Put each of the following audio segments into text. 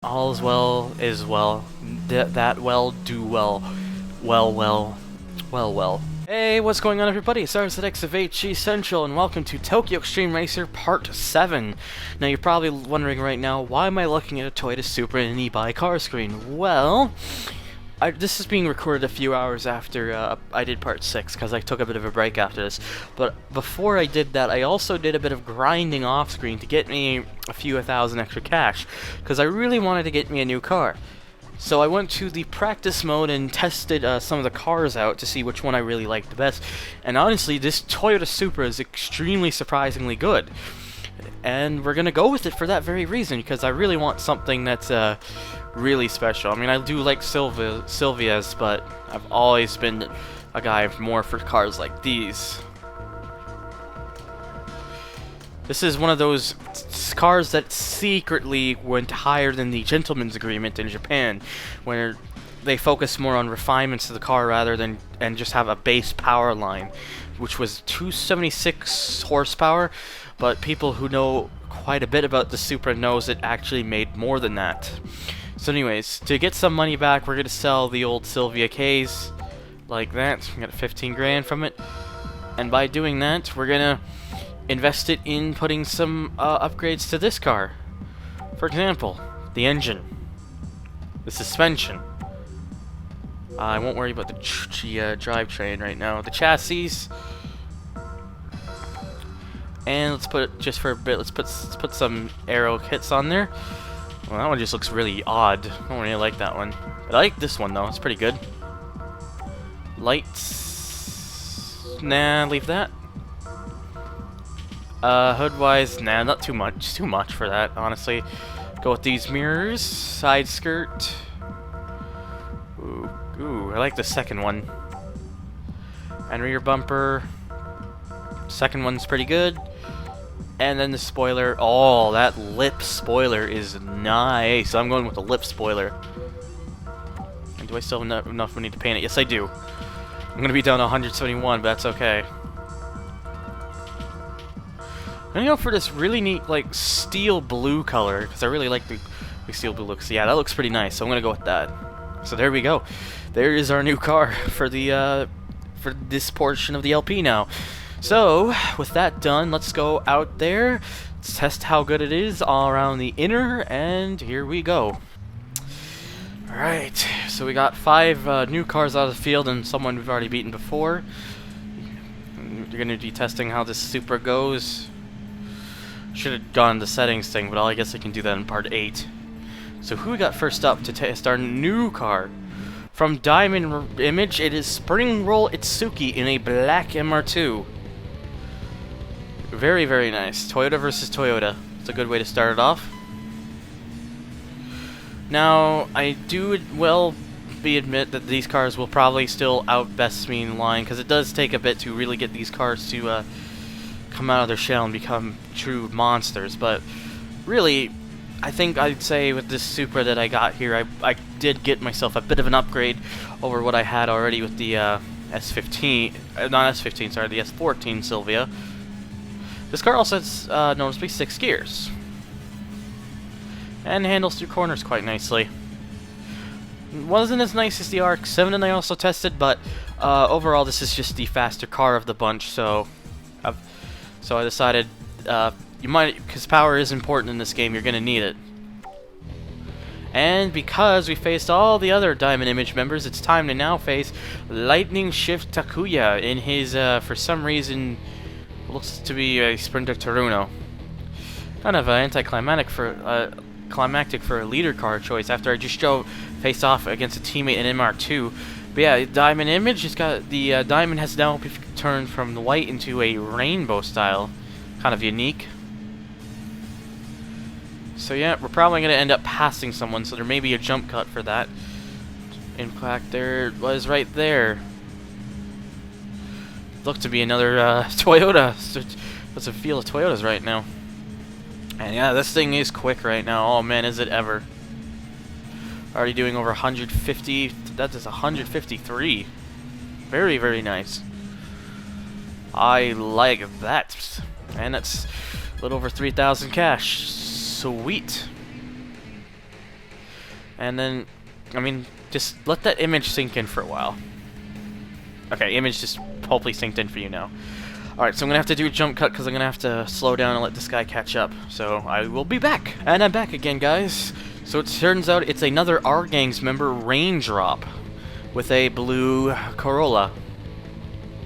All's well is well. That well do well. Well. Hey, what's going on, everybody? It's X of HE Central, and welcome to Tokyo Xtreme Racer Part 7. Now, you're probably wondering right now, why am I looking at a Toyota Supra in an e-buy car screen? Well, this is being recorded a few hours after I did Part 6, because I took a bit of a break after this. But before I did that, I also did a bit of grinding off-screen to get me a few thousand extra cash, because I really wanted to get me a new car. So I went to the practice mode and tested some of the cars out to see which one I really liked the best. And honestly, this Toyota Supra is extremely surprisingly good. And we're going to go with it for that very reason, because I really want something that's really special. I mean, I do like Sylvia's, but I've always been a guy more for cars like these. This is one of those cars that secretly went higher than the gentleman's agreement in Japan, where they focus more on refinements of the car rather than and just have a base power line, which was 276 horsepower, but people who know quite a bit about the Supra knows it actually made more than that. So anyways, to get some money back, we're going to sell the old Sylvia Ks like that. We got 15 grand from it, and by doing that, we're going to invest it in putting some upgrades to this car. For example, the engine, the suspension. I won't worry about the drivetrain right now. The chassis, and let's put it just for a bit. Let's put some aero kits on there. Well, that one just looks really odd. I don't really like that one. But I like this one though. It's pretty good. Lights. Nah, leave that. Hood-wise, nah, not too much. Too much for that, honestly. Go with these mirrors. Side skirt. Ooh, I like the second one. And rear bumper. Second one's pretty good. And then the spoiler. Oh, that lip spoiler is nice. I'm going with the lip spoiler. And do I still have enough money to paint it? Yes, I do. I'm going to be down to 171, but that's okay. I'm gonna go for this really neat, like, steel blue color, because I really like the steel blue looks. Yeah, that looks pretty nice, so I'm gonna go with that. So there we go. There is our new car for the for this portion of the LP now. So with that done, let's go out there, let's test how good it is all around the inner, and here we go. Alright, so we got 5 new cars out of the field and someone we've already beaten before. You're gonna be testing how this Supra goes. Should have gone the settings thing, but I guess I can do that in part 8. So who we got first up to test our new car? From Diamond Image, it is Spring Roll Itsuki in a black MR2. Very, very nice. Toyota versus Toyota. It's a good way to start it off. Now, I do admit that these cars will probably still outbest me in line, because it does take a bit to really get these cars to come out of their shell and become true monsters. But really, I think I'd say with this Supra that I got here, I did get myself a bit of an upgrade over what I had already with the S15, not S15, sorry, the S14 Sylvia. This car also has noticeably 6 gears and handles through corners quite nicely. Wasn't as nice as the RX-7 that I also tested, but overall this is just the faster car of the bunch, so I decided, because power is important in this game, you're going to need it. And because we faced all the other Diamond Image members, it's time to now face Lightning Shift Takuya in his, for some reason, looks to be a Sprinter Teruno. Kind of anticlimactic for a leader car choice after I just faced off against a teammate in MR2. But yeah, Diamond Image has got the diamond has now turned from the white into a rainbow style, kind of unique. So yeah, we're probably going to end up passing someone, so there may be a jump cut for that. In fact, there it was right there. Looked to be another Toyota. What's the feel of Toyotas right now? And yeah, this thing is quick right now. Oh man, is it ever. Already doing over 150. That is 153. Very, very nice. I like that. And that's a little over 3,000 cash. Sweet. And then, I mean, just let that image sink in for a while. Okay, image just hopefully synced in for you now. Alright, so I'm going to have to do a jump cut because I'm going to have to slow down and let this guy catch up. So I will be back. And I'm back again, guys. So it turns out it's another Our Gang's member, Raindrop, with a blue Corolla.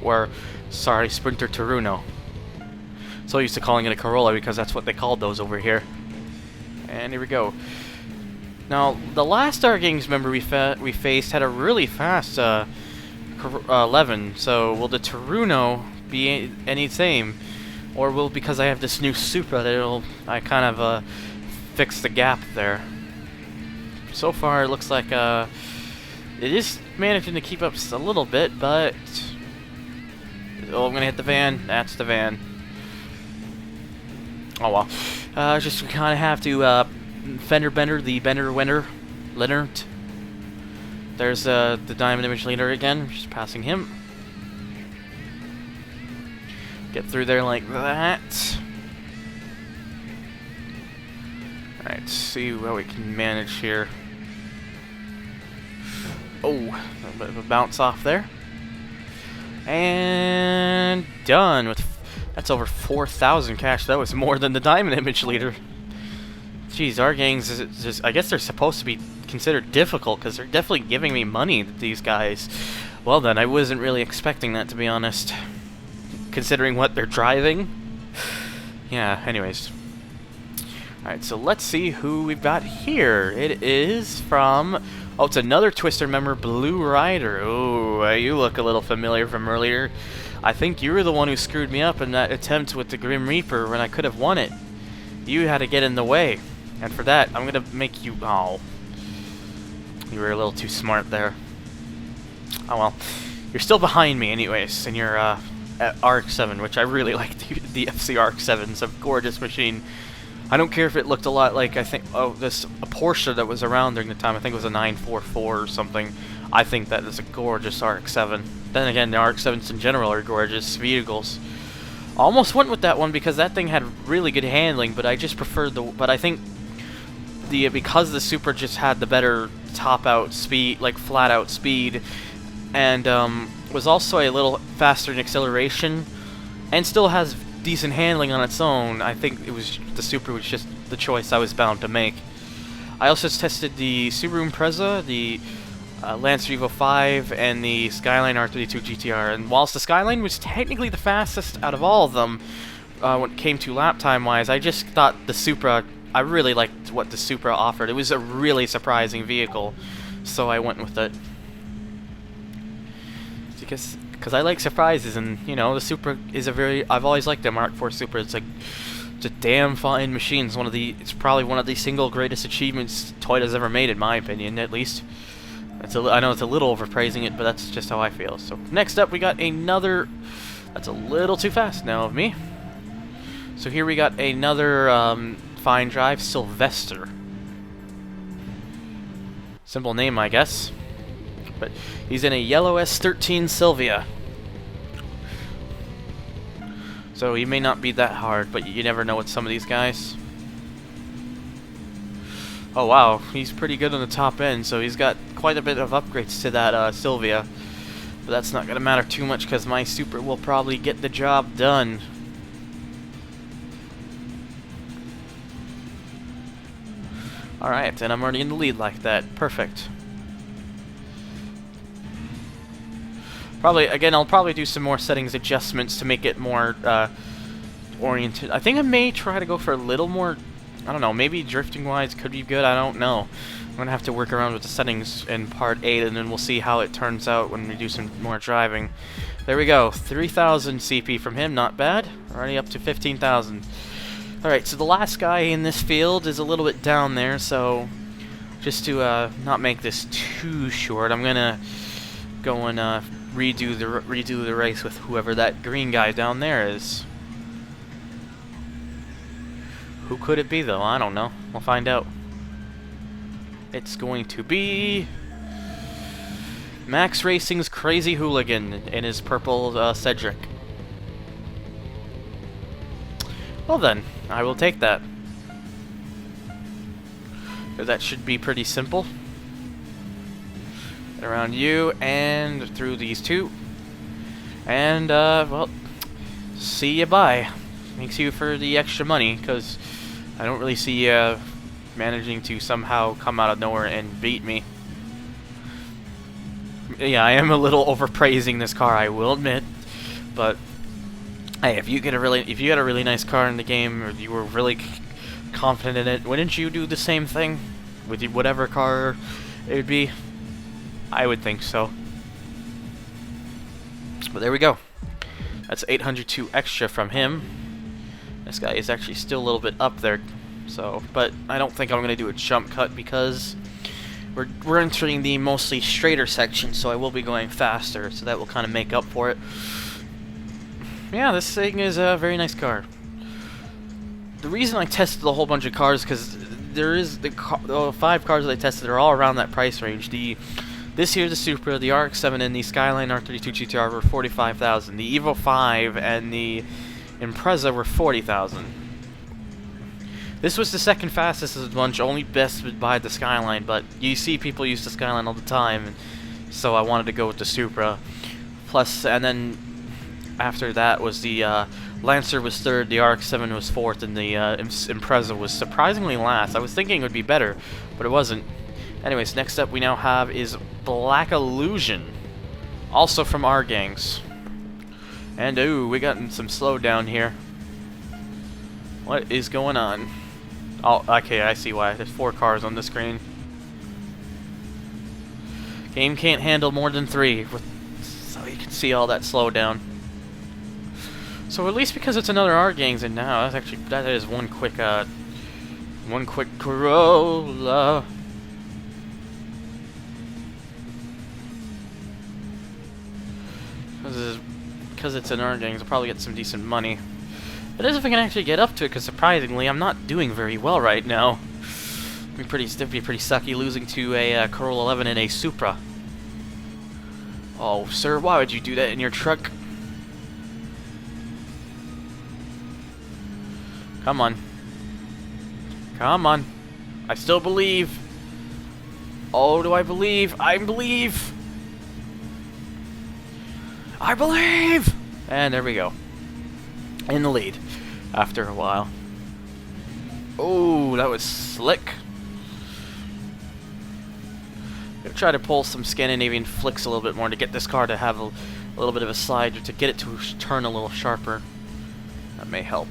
Or, sorry, Sprinter Turuno. So used to calling it a Corolla because that's what they called those over here. And here we go. Now, the last Our Gang's member we faced had a really fast 11, so will the Turuno be any same? Or will, because I have this new Supra, I kind of fix the gap there. So far, it looks like it is managing to keep up a little bit, but... Oh, I'm gonna hit the van. That's the van. Oh well. Just kind of have to fender bender the Bender Leonard. There's the Diamond Image Leader again. Just passing him. Get through there like that. Alright, see how we can manage here. Oh, a little bit of a bounce off there. And done with... That's over 4,000 cash. That was more than the Diamond Image Leader. Jeez, Our Gangs is just... I guess they're supposed to be considered difficult because they're definitely giving me money, these guys. Well then, I wasn't really expecting that, to be honest. Considering what they're driving. Yeah, anyways. Alright, so let's see who we've got here. It is from... Oh, it's another Twister member, Blue Rider. Oh, you look a little familiar from earlier. I think you were the one who screwed me up in that attempt with the Grim Reaper when I could have won it. You had to get in the way. And for that, I'm going to make you... Oh. You were a little too smart there. Oh well. You're still behind me anyways, in your RX-7, which I really like. The FC RX-7 is a gorgeous machine. I don't care if it looked a lot like, I think, a Porsche that was around during the time. I think it was a 944 or something. I think that is a gorgeous RX-7. Then again, the RX-7s in general are gorgeous vehicles. Almost went with that one because that thing had really good handling, but I just preferred the... But I think because the Supra just had the better top-out speed, like flat-out speed, and was also a little faster in acceleration, and still has decent handling on its own, I think the Supra was just the choice I was bound to make. I also tested the Subaru Impreza, the Lancer Evo 5, and the Skyline R32 GTR, and whilst the Skyline was technically the fastest out of all of them, when it came to lap time-wise, I just thought the Supra, I really liked what the Supra offered. It was a really surprising vehicle, so I went with it. Because I like surprises, and, you know, the Supra is a very... I've always liked the Mark IV Supra. It's a damn fine machine. It's probably one of the single greatest achievements Toyota's ever made, in my opinion, at least. I know it's a little overpraising it, but that's just how I feel. So, next up, we got another... That's a little too fast now of me. So here we got another fine drive, Sylvester. Simple name, I guess. But he's in a yellow S13 Sylvia. So he may not be that hard, but you never know with some of these guys. Oh wow, he's pretty good on the top end, so he's got quite a bit of upgrades to that Sylvia. But that's not going to matter too much because my Supra will probably get the job done. Alright, and I'm already in the lead like that. Perfect. I'll probably do some more settings adjustments to make it more oriented. I think I may try to go for a little more, I don't know, maybe drifting-wise could be good, I don't know. I'm going to have to work around with the settings in Part 8, and then we'll see how it turns out when we do some more driving. There we go, 3,000 CP from him, not bad. Already up to 15,000. Alright, so the last guy in this field is a little bit down there, so just to not make this too short, I'm going to go and redo the race with whoever that green guy down there is. Who could it be, though? I don't know. We'll find out. It's going to be Max Racing's Crazy Hooligan in his purple Cedric. Well then, I will take that. That should be pretty simple. around you and through these two. And, well, see ya bye. Thanks you for the extra money, because I don't really see you managing to somehow come out of nowhere and beat me. Yeah, I am a little overpraising this car, I will admit, but hey, if you got a really nice car in the game, or you were really confident in it, wouldn't you do the same thing with whatever car it would be? I would think so. But there we go. That's 802 extra from him. This guy is actually still a little bit up there, so, but I don't think I'm gonna do a jump cut because we're entering the mostly straighter section, so I will be going faster, so that will kind of make up for it. Yeah, this thing is a very nice car. The reason I tested a whole bunch of cars because there is the 5 cars that I tested are all around that price range. This here, the Supra, the RX-7, and the Skyline R32 GTR were $45,000. The Evo 5 and the Impreza were $40,000. This was the second fastest of the bunch, only bested by the Skyline, but you see people use the Skyline all the time, and so I wanted to go with the Supra. Plus, and then after that was the Lancer was 3rd, the RX-7 was 4th, and the Impreza was surprisingly last. I was thinking it would be better, but it wasn't. Anyways, next up we now have is Black Illusion, also from our gangs. And ooh, we got some slowdown here. What is going on? Oh, okay, I see why. There's 4 cars on the screen. Game can't handle more than 3, so you can see all that slowdown. So at least because it's another our gangs in now, that is one quick Corolla. Because it's in our gangs, I'll probably get some decent money. It is if I can actually get up to it, because surprisingly, I'm not doing very well right now. It'd be pretty sucky losing to a Corolla 11 and a Supra. Oh, sir, why would you do that in your truck? Come on. Come on. I still believe. Oh, do I believe? I believe! I believe! And there we go. In the lead after a while. Oh, that was slick. Gonna try to pull some Scandinavian flicks a little bit more to get this car to have a little bit of a slide, or to get it to turn a little sharper. That may help.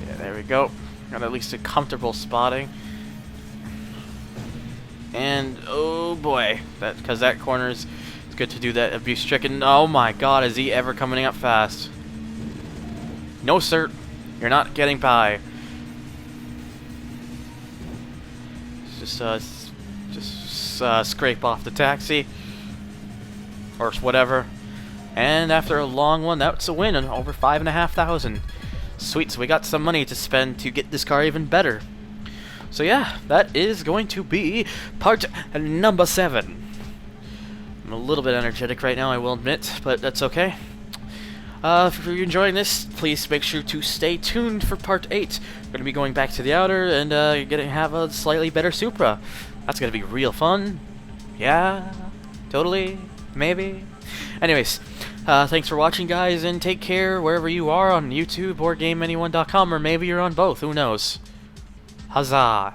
Yeah, there we go. Got at least a comfortable spotting. And oh boy, because that corner is good to do that abuse stricken. Oh my god, is he ever coming up fast? No sir, you're not getting by. Just scrape off the taxi or whatever. And after a long one, that's a win, and over 5,500. Sweet, so we got some money to spend to get this car even better. So yeah, that is going to be part number 7. I'm a little bit energetic right now, I will admit, but that's okay. If you're enjoying this, please make sure to stay tuned for part 8. We're going to be going back to the outer, and you're going to have a slightly better Supra. That's going to be real fun. Yeah, totally, maybe. Anyways, thanks for watching, guys, and take care wherever you are on YouTube or GameAnyone.com, or maybe you're on both, who knows. Huzzah!